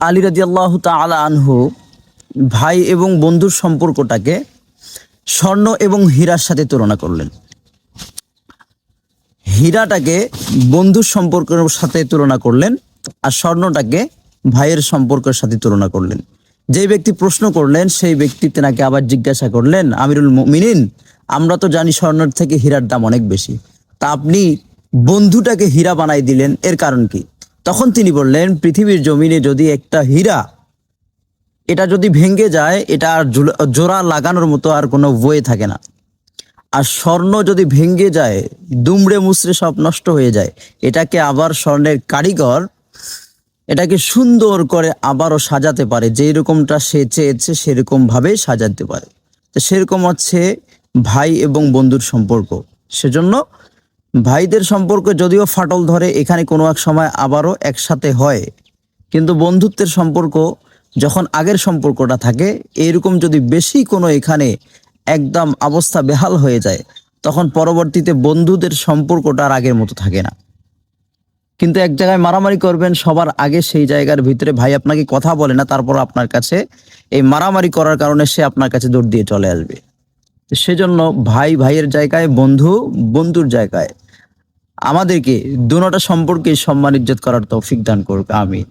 আলী রাদিয়াল্লাহু তাআলা আনহু ভাই এবং বন্ধুর সম্পর্কটাকে স্বর্ণ এবং হীরার সাথে তুলনা করলেন। হীরাটাকে বন্ধুর সম্পর্কের সাথে তুলনা করলেন, আর স্বর্ণটাকে ভাইয়ের সম্পর্কের সাথে তুলনা করলেন। যে ব্যক্তি প্রশ্ন করলেন সেই ব্যক্তি তেনাকে আবার জিজ্ঞাসা করলেন, আমিরুল মুমিনিন, আমরা তো জানি স্বর্ণের থেকে হীরার দাম অনেক বেশি, তা আপনি বন্ধুটাকে হীরা বানাই দিলেন, এর কারণ কি? তখন তিনি বললেন, পৃথিবীর জমিনে যদি একটা হীরা এটা যদি ভেঙে যায়, এটা আর জোড়া লাগানোর মতো আর কোনো ওয়ে থাকে না। আর স্বর্ণ যদি ভেঙে যায়, দুমড়ে মুচড়ে সব নষ্ট হয়ে যায়, এটাকে আবার স্বর্ণের কারিগর এটাকে সুন্দর করে আবারও সাজাতে পারে, যেই রকমটা সে চেয়েছে সেরকম ভাবে সাজাতে পারে। তো সেরকম হচ্ছে ভাই এবং বন্ধুর সম্পর্ক। সেজন্য ভাইদের সম্পর্ক যদিও ফাটল ধরে, এখানে কোনো এক সময় আবারও একসাথে হয়, কিন্তু বন্ধুত্বের সম্পর্ক যখন আগের সম্পর্কটা থাকে, এরকম যদি বেশি কোনো এখানে একদম অবস্থা বেহাল হয়ে যায়, তখন পরবর্তীতে বন্ধুদের সম্পর্কটা আর আগের মতো থাকে না। কিন্তু এক জায়গায় মারামারি করবেন, সবার আগে সেই জায়গার ভিতরে ভাই আপনাকে কথা বলে না, তারপর আপনার কাছে এই মারামারি করার কারণে সে আপনার কাছে দৌড় দিয়ে চলে আসবে। সেজন্য ভাই ভাইয়ের জায়গায়, বন্ধু বন্ধুর জায়গায়, আমাদেরকে দুটোটা সম্পর্কে সম্মান ইজ্জত করার তৌফিক দান করুক, আমিন।